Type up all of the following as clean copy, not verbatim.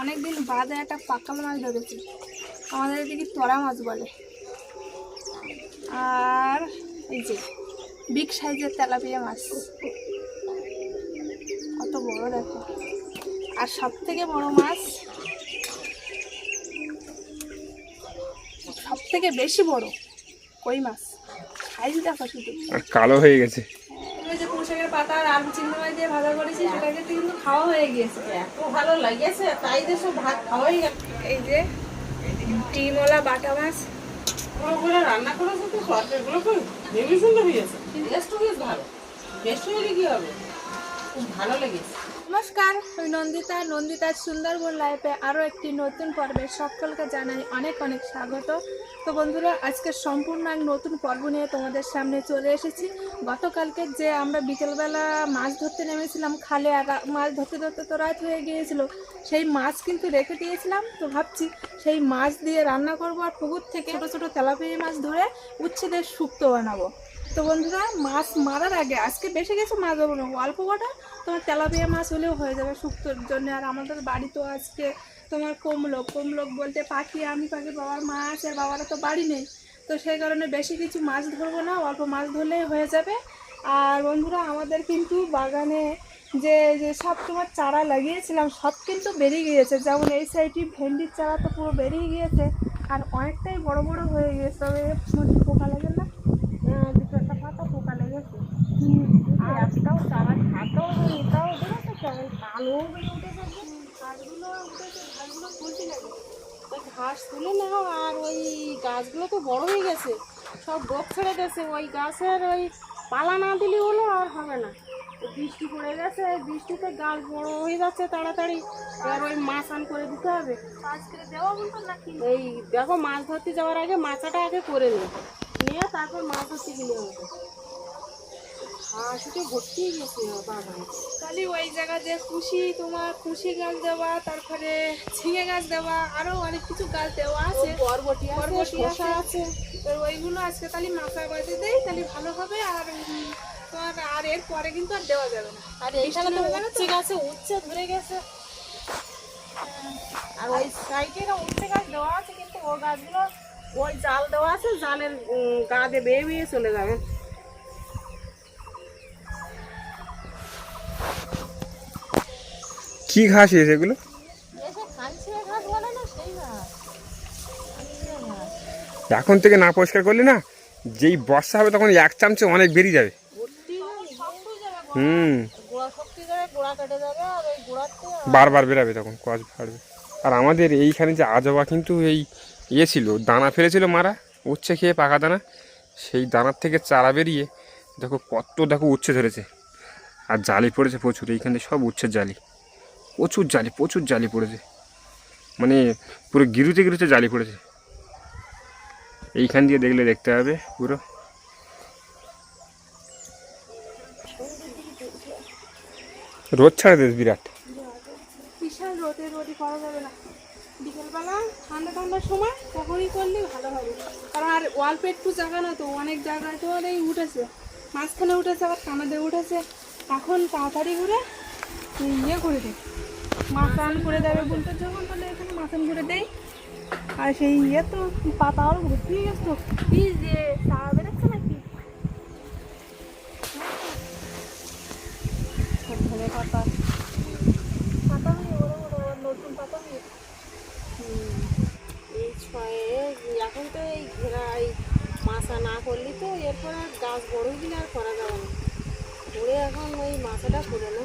অনেকদিন বাদে একটা পাকাল মাছ ধরেছি, আমাদের এদিকে তোরা মাছ বলে। আর এই যে বিগ সাইজের তেলাপিয়া মাছ, কত বড় দেখো। আর সব থেকে বড় মাছ, সব থেকে বেশি বড় কই মাছ, সাইজ দেখো শুধু। আর কালো হয়ে গেছে। যে পুঁইশাকের পাতা আর আলু চিংড়ি মাছ দিয়ে ভাজা করেছি, সেটাকে কিন্তু খাওয়া হয়ে গিয়েছে, এত ভালো লাগেছে তাই যে সব ভাত খাওয়াই গেল। এই যে ডিমওয়ালা বাটা মাছ, ওগুলো রান্না করেছে তো সরকারগুলো খুব হেভি সুন্দর হয়েছে, টেস্টও বেশ ভালো। টেস্ট হলে কি হবে, খুব ভালো লেগেছে। নমস্কার, আমি নন্দিতার সুন্দরবন লাইফে আরও একটি নতুন পর্বে সকলকে জানাই অনেক অনেক স্বাগত। তো বন্ধুরা, আজকে সম্পূর্ণ এক নতুন পর্ব নিয়ে তোমাদের সামনে চলে এসেছি। গতকালকে যে আমরা বিকেলবেলা মাছ ধরতে নেমেছিলাম খালে, আর মাছ ধরতে ধরতে তো রাত হয়ে গিয়েছিল, সেই মাছ কিন্তু রেখে দিয়েছিলাম। তো ভাবছি সেই মাছ দিয়ে রান্না করবো, আর পুকুর থেকে ছোটো ছোটো তেলাপিয়া মাছ ধরে উচ্ছেদের শুক্তো বানাবো। তো বন্ধুরা, মাছ মারার আগে আজকে বেশি কিছু মাছ দেবো না, অল্প কটা তোমার তেলাপিয়া মাছ হলেও হয়ে যাবে শুক্তোর জন্য। আর আমাদের বাড়ি তো আজকে তোমার কমলোক বলতে পাখি, আমি পাখি, বাবার মা আছে, বাবারা তো বাড়ি নেই, তো সেই কারণে বেশি কিছু মাছ ধরবো না, অল্প মাছ ধরলেই হয়ে যাবে। আর বন্ধুরা, আমাদের কিন্তু বাগানে যে যে সব তোমার চারা লাগিয়েছিলাম সব কিন্তু বেরিয়ে গিয়েছে। যেমন এই সাইডে ভেন্ডির চারা তো পুরো বেরিয়ে গিয়েছে, আর অনেকটাই বড় বড় হয়ে গিয়েছে। তবে মধ্যে পোকা লাগে না, দুটো একটা পাতা পোকা লেগেছে। আর একটাও চারা খাতাও এটাও দেখেছে কেমন কালো হয়ে উঠেছে, ঘাসগুলো উঠেছে, ঘাসগুলো তুলতে লাগে। ওই ঘাস তুলে নাও, আর ওই গাছগুলো তো বড় হয়ে গেছে, সব ডোক ছেড়ে গেছে। ওই গাছের ওই পালা না দিলে হলো আর হবে না। বৃষ্টি পড়ে গেছে, বৃষ্টিতে গাছ বড় হয়ে যাচ্ছে তাড়াতাড়ি, আর ওই মাছ আন করে দিতে হবে। আজকে দেওয়া বলতো নাকি? এই দেখো, মাছ ধরতে যাওয়ার আগে মাছাটা আগে করে নিয়ে তারপর মাছ ধরতে গেলে হবে। ঘাস উঠে ভর্তি গেছে বাগানে। তাহলে ওই জায়গা যে খুশি গাছ দেওয়া, তারপরে ঝিঙে গাছ দেওয়া, আরো অনেক কিছু গাছ দেওয়া আছে, বরবটি শসা আছে। তো ওইগুলো আজকে তাহলে মাথা বাজে দেই, তাহলে ভালো হবে। আর তোমার আর এর পরে কিন্তু আর দেওয়া যাবে না। আর এইখানে তো উচ্ছে গাছে উচ্ছে ধরে গেছে, আর ওই সাইডে উচ্ছে গাছ দেওয়া আছে, কিন্তু ওই গাছগুলো ওই জাল দেওয়া আছে, জালের গা দিয়ে বেয়ে বেয়ে চলে যাবে। কি ঘাস এসে এগুলো? ঘাস বলে না, সেই ঘাস। এখন থেকে না পরিষ্কার করলে না, যেই বর্ষা হবে তখন এক চামচে অনেক বেরিয়ে যাবে। গোড়া শক্তি যাবে, গোড়া কেটে যাবে, আর ওই গোড়াতে বারবার বেরাবে, তখন কচ ফাড়বে। আর আমাদের এইখানে যে আজবা কিন্তু এই ছিল, দানা ফেলেছিল মারা, উচ্ছে খেয়ে পাকা দানা, সেই দানার থেকে চারা বেরিয়ে দেখো কত উচ্ছে ধরেছে। আর জালি পড়েছে প্রচুর, এইখানে সব উচ্ছের জালি, প্রচুর জালি পড়েছে, মানে পুরো গিরুতে জালি পড়েছে। এইখান দিয়ে দেখলে দেখতে হবে পুরো। রোদ ছাড়া দেশ বিরাট, বিশাল রোদি করা যাবে না। বিকেলবেলা ঠান্ডার সময় তখনই করলেই ভালো হবে, কারণ আর অল্প একটু জায়গা না তো, অনেক জায়গায় তো এই উঠেছে, মাঝখানে উঠেছে, আবার কানাদে উঠেছে। এখন তাড়াতাড়ি করে করে দেয়, মাছান করে দেবে বলতে, যখন বলে এখানে মাছান করে দেয়। আর সেই তো পাতা আরও ভর্তি হয়ে গেছে, তো কি যে তাড়া বেরোচ্ছে নাকি ধনে পাতা নতুন পাতা হয়ে। এই ছয়ে এখন তো এই ঘেরা এই মাছা না করলে তো এরপর আর গাছ বড় দিলে আর করা যাবে না। পড়ে এখন ওই মাছাটা করে না।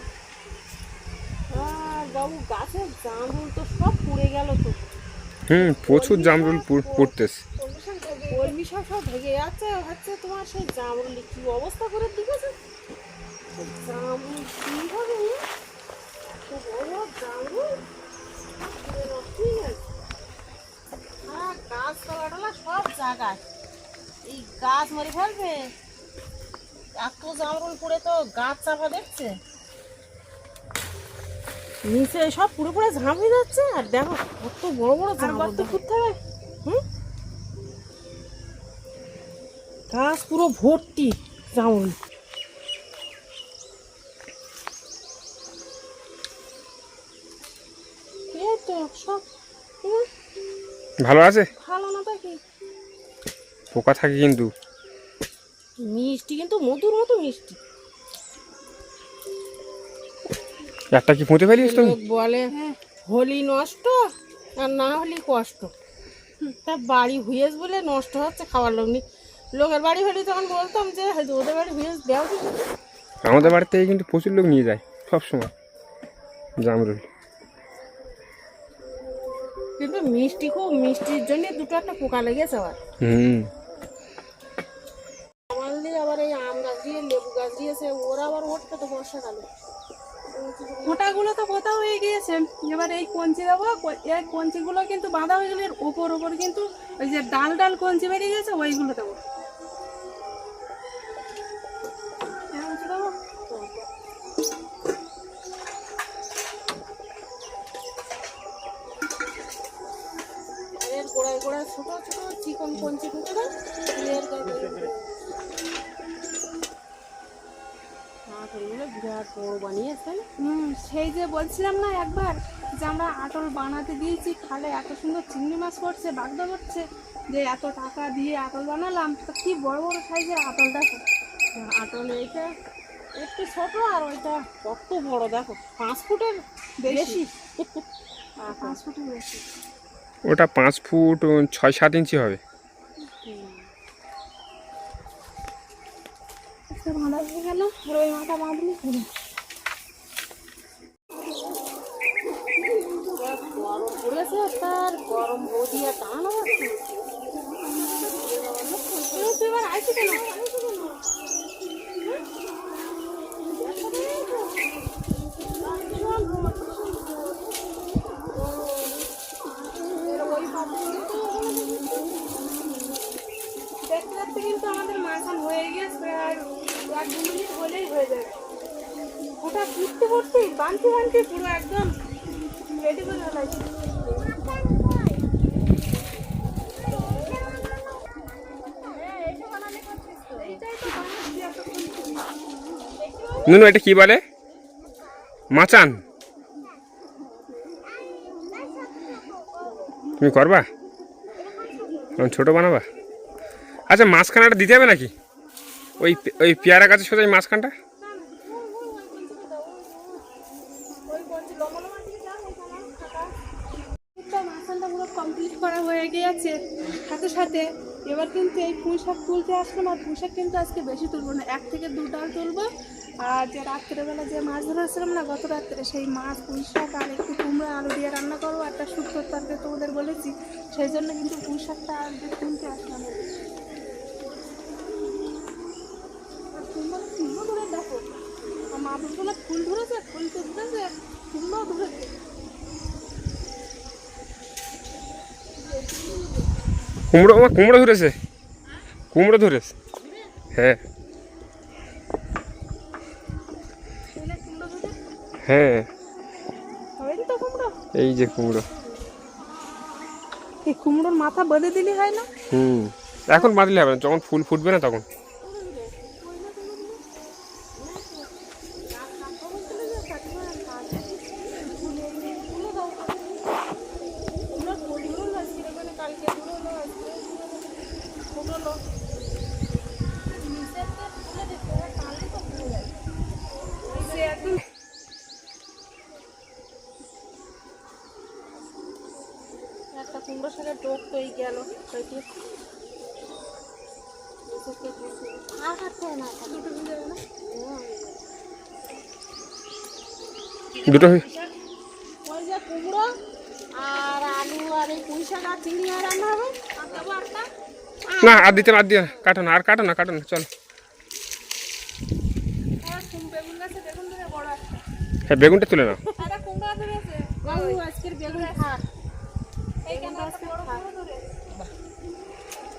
আর বাবু, গাছের জামরুল তো সব পুড়ে গেল তো। প্রচুর জামরুল পড়তেছে। কলমি শাক সব ভেঙে যাচ্ছে, হচ্ছে তোমার সেই জামরুল কি অবস্থা করে দিয়েছে। জামরুল কি হবে, এত বড় জামরুল নষ্টই গেছে। হ্যাঁ, গাছ তলা সব জায়গায় এই গাছ মরে ফেলবে, এত জামরুল পড়ে তো গাছ চাপা দেখছে, নিচে সব পুরো ঝাঁপ হয়ে যাচ্ছে। আর দেখো কত বড় বড় জামরুল খুঁজতে হবে। গাছ পুরো ভর্তি জামরুল। এই তো সব ভালো আছে? ভালো না তা কি, পোকা থাকে কিন্তু। মিষ্টি কিন্তু মধুর মতো মিষ্টি। একটা কি পুঁতে ফেলিস তুমি? লোক বলে হলি নষ্ট আর না হলি কষ্ট। তা বাড়ি হুয়েস বলে নষ্ট হচ্ছে, খাবার লোক নেই। লোকের বাড়ি হলে তখন বলতাম যে হয়তো ওদের বাড়ি হুয়েস দেওয়া কিছু। আমাদের বাড়ি থেকে কিন্তু প্রচুর লোক নিয়ে যায় সব সময় জামরুল। কিন্তু মিষ্টি খুব, মিষ্টির জন্য দুটো একটা পোকা লেগেছে আবার। হুম। আমার দিয়ে আবার এই আম গাছ দিয়ে লেবু গাছ দিয়েছে, ওরা আবার ওঠে তো বর্ষাকালে। মোটাগুলো তো পোতা হয়ে গিয়েছে, এবার এই কঞ্চি দেবো। এই কঞ্চিগুলো কিন্তু বাঁধা হয়ে গেলে এর ওপর ওপর কিন্তু ওই যে ডাল ডাল কঞ্চি বেরিয়ে গেছে, ওইগুলো দেবো। কঞ্চি দেবো। আর এর গোড়ায় গোড়ায় ছোট ছোট চিকন কঞ্চি ঢুকে দেয়, এর গায়ে বিরাট বড় বানিয়েছে। সেই যে বলছিলাম না একবার যে আমরা আটল বানাতে দিয়েছি, খালে এত সুন্দর চিংড়ি মাছ পড়ছে, বাগদা পড়ছে, যে এত টাকা দিয়ে আটল বানালাম, তো কি বড় বড় সাইজের আটল দেখো। আটল এইটা একটু ছোট, আর ওইটা কত বড় দেখো, 5 ফুটের বেশি। 5 ফুটের বেশি। ওটা 5 ফুট 6-7 ইঞ্চি হবে। বাঁধা হয়ে গেল, রই মাথা বাঁধলি হলো। গরম পড়েছে, তার গরম বৌদি আর টানো হচ্ছে। তুই এবার আইসি কেন? দেখতে দেখতে কিন্তু আমাদের মাখান হয়ে গেছে, আর 1-2 মিনিট হলেই হয়ে যাবে। ওটা ফুটতে ফুটতে বানতে বানতে পুরো একদম রেডি করে ফেলাইছি। নুনু এটা কি বলে? মাচান? তুমি করবা? ছোট বানাবা? আচ্ছা, মাঝখানাটা দিতে হবে নাকি? ওই ওই পেয়ারা গাছের সোজা মাঝখানটা? মাখানটা পুরো কমপ্লিট করা হয়ে গিয়েছে। সাথে সাথে এবার কিন্তু এই পুঁই শাক তুলতে আসলাম, আর পুঁই শাক কিন্তু আজকে বেশি তুলবো না, 1 থেকে 2 ডাল তুলবো। আর যে রাত্রেবেলা যে মাছ ধরেছিলাম না গত রাত্রে, সেই মাছ, পুঁই শাক আর একটু কুমড়ো আলু দিয়ে রান্না করবো, একটা শুক্তোর তরকারি তোমাদের বলেছি, সেই জন্য কিন্তু পুঁই শাকটা আর তুলতে আসলাম। ফুলও ধরে দেখো, মাছগুলো ফুল ধরেছে, ফুল তো ধরেছে, ফুলও ধরেছে। কুমড়ো, কুমড়ো ধরেছে, কুমড়ো ধরেছে। হ্যাঁ হ্যাঁ, এই যে কুমড়ো। এই কুমড়োর মাথা বেঁধে দিলে হয় না? এখন বাঁধলে হবে না, যখন ফুল ফুটবে না তখন। একটা কুমড়ো শাকের টক তো এই গেল, আর কাটতে না দুটো ওই যে কুমড়ো আর আলু আর এই পুঁই শাক আর চিংড়ি মাছ রান্না হবে। না, আর দিতে আর দিয়ে কাটো না, আর কাটো না, কাটো না, চলো। বেগুন গাছে বেগুন ধরে বড় একটা, হ্যাঁ, বেগুনটা তুলে নাও। একটা কুমড়া ধরেছে। বাবু আজকের বেগুন থাক, এইখানে একটা বড় কুমড়ো ধরে।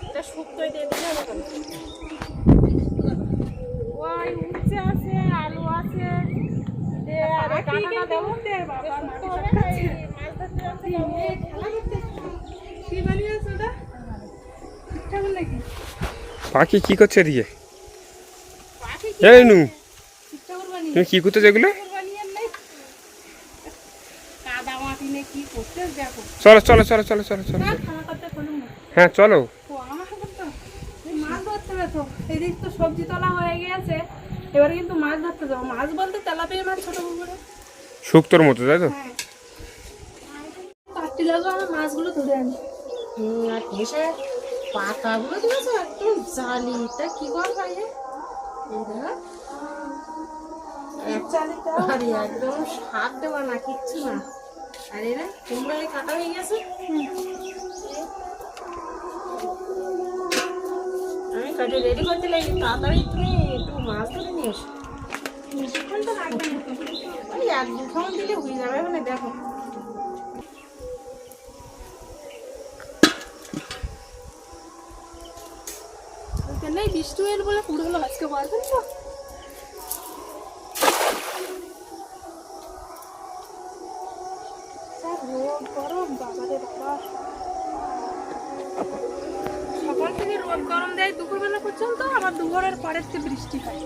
এটা শুক্তোয় দিয়ে দিলে হবে কেন? ওই উচ্ছে আছে, আলু আছে, আর ডাঁটা দেবো। কি বানিয়েছো ওটা? কেমন নাকি? পাখি কি করছে এদিকে? এই নু, তুমি কি করতে যেগুলো? কাদা মাটি নিয়ে কি করতে দেখো। চলো চলো চলো চলো চলো চলো না, চলো। খাওয়া করতে করুন না। হ্যাঁ চলো। ও, আমার হাতে তো এই মাছ ধরতে হবে তো। এদিক তো সবজি তোলা হয়ে গেছে, এবারে কিন্তু মাছ ধরতে যাবো। মাছ বলতে তেলাপিয়া মাছ, ছোট পুকুরে। শুক্তোর মতো তাই তো? হ্যাঁ, পাটি লাগো, আমার মাছগুলো ধরে আনি। আর এসে পাতাগুলো দিয়েছে একদম জালি, তা কি বল ভাই? এই দেখো, আরে একদম শাক দেওয়া না, কিচ্ছু না। আর এরা কুমড়া কাটা হয়ে গেছে। আমি কাটে রেডি করতে লাগি, তাড়াতাড়ি তুমি একটু মাছ ধরে নিয়ে এসো। বেশিক্ষণ তো লাগবে না তো। ওই 1-2 খাওয়ান দিলে হয়ে যাবে। মানে দেখো, ওখানে বৃষ্টি এল বলে পুরো হলো আজকে, পারবেন তো? যা রোদ গরম, বাবারে বাবা। সকাল থেকে রোদ গরম দেয় দুপুরবেলা পর্যন্ত, আবার দুপুরের পরের থেকে বৃষ্টি হয়।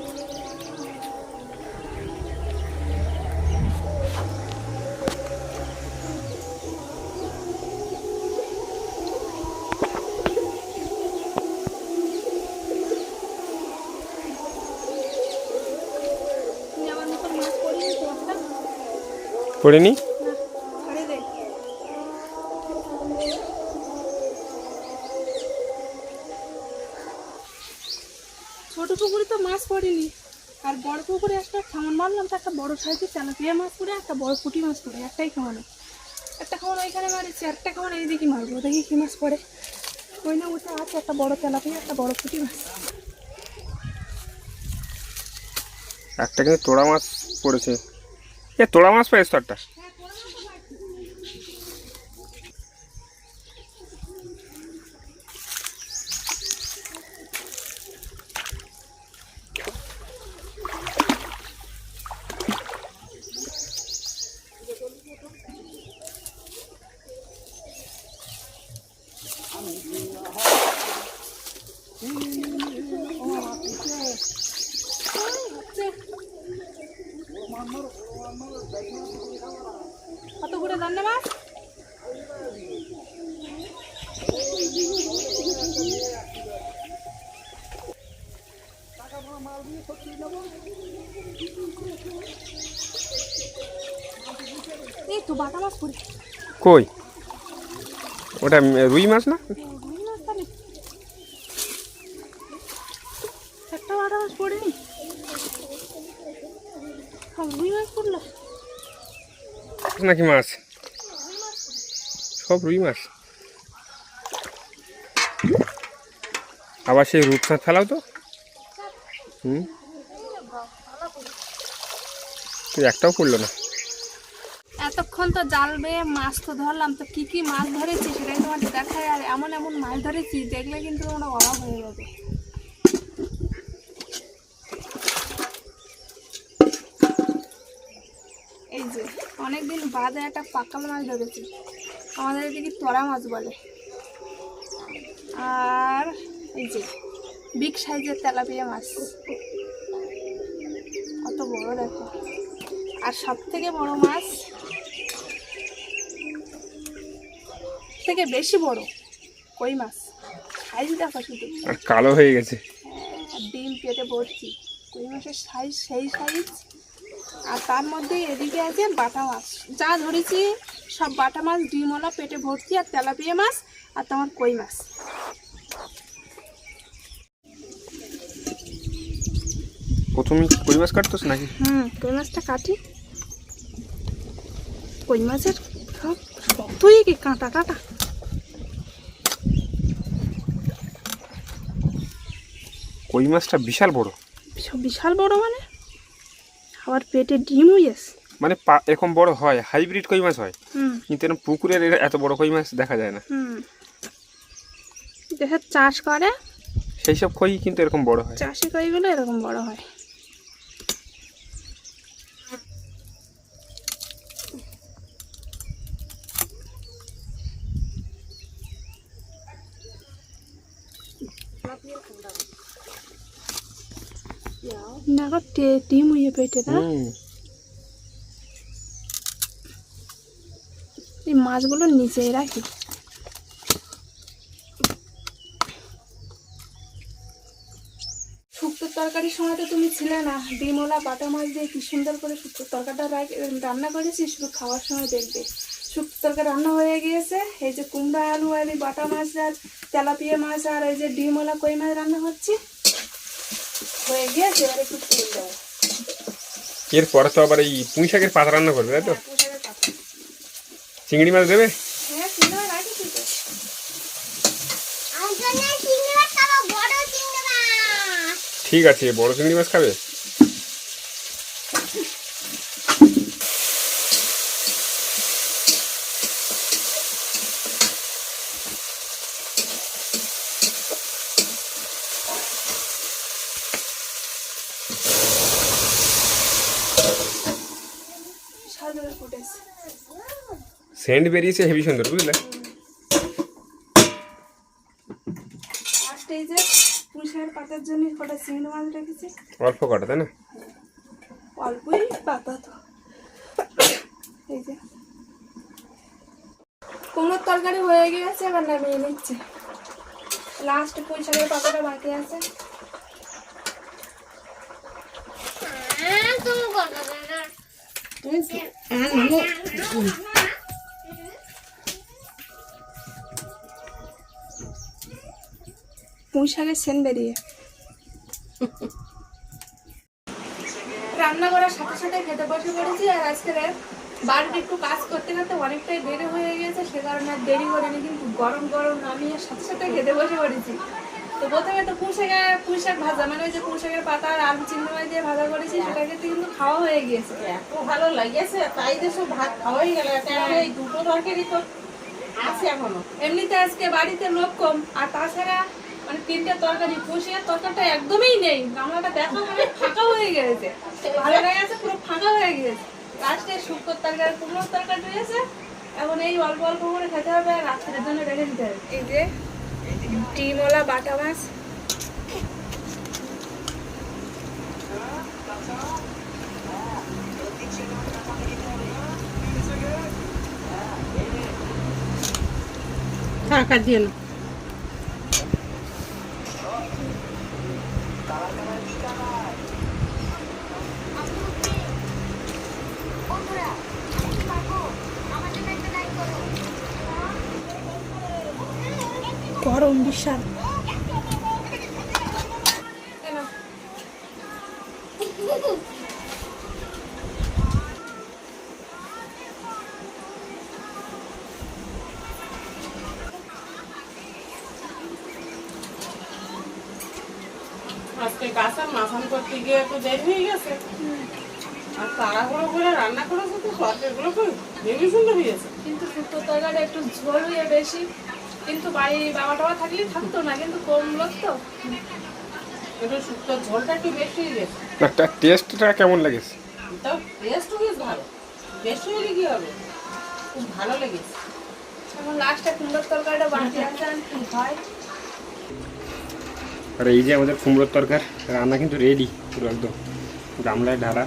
তুমি আমার মতন মাছ পড়িনি তো একটা? পড়েনি? না, ছাড়ে দেয়। ছোট পুকুরে তো মাছ পড়েনি, আর বড় পুকুরে একটা খামন মারলাম, তো একটা বড় সাইজের তেলাপিয়া মাছ পড়ে, একটা বড় পুঁটি মাছ পড়ে, একটাই খামানো। একটা খামন ওইখানে মারিছি, একটা খামন এই দিকে মারবো, দেখি কি মাছ পড়ে। ওই না উঠে আছে একটা বড় তেলাপিয়া, একটা বড় পুঁটি মাছ। একটা কিন্তু তোড়া মাছ পড়েছে। এ তোড়া মাছ পেয়েছ তো একটা? কত করে দাম না মাছ? এই তো বাটা মাছ পড়ে। কই? ওটা রুই মাছ না? রুই মাছ তাহলে একটা বাটা মাছ পড়েনি, সব রুই মাছ পড়লো। নাকি মাছ? সব রুই মাছ। আবার সেই রূপসাঁত ফেলাও তো। হুম, তুই একটাও পড়লো না। এতক্ষণ তো জাল বেয়ে মাছ তো ধরলাম, তো কি কি মাছ ধরেছি সেটাই তোমাদের দেখায়। আর এমন এমন মাছ ধরেছি দেখলে কিন্তু তোমরা অবাক হয়ে যাবে। এই যে অনেকদিন বাদে একটা পাকাল মাছ ধরেছি, আমাদের এদিকে তোরা মাছ বলে। আর এই যে বিগ সাইজের তেলাপিয়া মাছ, কত বড় দেখো। আর সব থেকে বড় মাছ, থেকে বেশি বড় কই মাছ, সাইজ দেখো শুধু। আর কালো হয়ে গেছে। আর ডিম পেটে ভর্তি, কই মাছের সাইজ সেই সাইজ। আর তার মধ্যে এদিকে আছে বাটা মাছ, যা ধরেছি সব বাটা মাছ, ডিমওয়ালা পেটে ভর্তি, আর তেলাপিয়া মাছ, আর তোমার কই মাছ। প্রথমে কই মাছ কাটতোস নাকি? কই মাছটা কাটি। কই মাছের সব শক্তই কি কাঁটা কাটা। কই মাছটা বিশাল বড়। বিশাল বড় মানে, আবার পেটে ডিম হয়েছে। মানে এরকম বড় হয়, হাইব্রিড কই মাছ হয়, হুম কিন্তু এরকম পুকুরের এত বড় কই মাছ দেখা যায় না। হুম, দেশের চাষ করে সেই সব কই কিন্তু এরকম বড় হয়। চাষি কইগুলো এরকম বড় হয়। দেখো ডিম হয়ে পেটে না। হুম, এই মাছগুলো নিচেই রাখি। শুক্তোর তরকারির সময় তো তুমি ছিলে না, ডিমওয়ালা বাটা মাছ দিয়ে কি সুন্দর করে শুক্তোর তরকারিটা রান্না করেছি, শুধু খাওয়ার সময় দেখবে। শুক্তোর তরকারি রান্না হয়ে গিয়েছে, এই যে কুমড়া আলু আর এই বাটা মাছ আর তেলাপিয়া মাছ আর এই যে ডিমওয়ালা কই মাছ রান্না হচ্ছে হয়ে গিয়েছে। এবার একটু তেল দেবো। এরপরে তো আবার এই পুঁই শাকের পাতা রান্না করবে, তাই তো? হ্যাঁ, পুঁইশাকের পাতা। চিংড়ি মাছ দেবে? হ্যাঁ, চিংড়ি মাছ রাখেছি তো। ঠিক আছে, বড় চিংড়ি মাছ খাবে? সাজুরে ফুটেছে। সেন্ট বেরিয়েছে হেভি সুন্দর, বুঝলে? লাস্টে এই যে পুঁইশাকের পাতার জন্য কটা চিংড়ি মাছ রেখেছি। অল্প কটা, তাই না? অল্পই পাতা তো। এই যে কুমড়োর তরকারি হয়ে গিয়েছে, এবার নামিয়ে নিচ্ছে। লাস্ট পুঁইশাকের পাতাটা বাকি আছে। পুঁইশাকের সেন বেরিয়ে রান্না করার সাথে সাথে খেতে বসে পড়েছি। আর আজকে বাড়িতে একটু কাজ করতে করতে অনেকটাই দেরি হয়ে গেছে, সে কারণে আর দেরি করিনি, কিন্তু গরম গরম নামিয়ে সাথে সাথে খেতে বসে পড়েছি। তো প্রথমে তো পুঁইশাক ভাজা, মানে ওই যে পুঁইশাকের পাতা আর আলু চিংড়ি মাছ দিয়ে ভাজা করেছি, সেটাকে কিন্তু খাওয়া হয়ে গিয়েছে। এত ভালো লাগেছে, তাই যে সব ভাত খাওয়াই গেল। এই দুটো তরকারি তো আছে এখনো। এমনিতে আজকে বাড়িতে লোক কম, আর তাছাড়া মানে তিনটে তরকারি, পুঁইশাকের তরকারিটা একদমই নেই। গামলাটা দেখো মানে ফাঁকা হয়ে গেছে, ভালো হয়ে গেছে, পুরো ফাঁকা হয়ে গেছে। লাস্টে শুক্তোর তরকারি, কুমড়োর তরকারি রয়েছে, এখন এই অল্প অল্প করে খেতে হবে আর রাত্রের জন্য রেখে দিতে হবে। এই যে ডিমওয়ালা বাটা মাছ, টাকা দিয়ে না। গরম বিশাল। আজকে কাঁচার মাথান করতে গিয়ে একটু দেরি হয়ে গেছে, আর তাড়াহুড়ো করে রান্না করেছে তো তরকারিগুলো খুব হেভি সুন্দর হয়েছে। কিন্তু শুক্তোর তরকারি একটু ঝোল হয়ে বেশি, কিন্তু বাড়ির বাবা টাবা থাকলেই থাকতো না, কিন্তু কম লোক তো। একটু শুক্তোর ঝোলটা একটু বেশি হয়ে গেছে, একটা টেস্টটা কেমন লেগেছে? তাও টেস্ট বেশ ভালো। বেশি হলে কি হবে, খুব ভালো লেগেছে। এখন লাস্টে কুমড়োর তরকারিটা বাকি আছে, আর কি হয়। আর এই যে আমাদের কুমড়োর তরকার রান্না কিন্তু রেডি, পুরো একদম গামলায় ঢালা।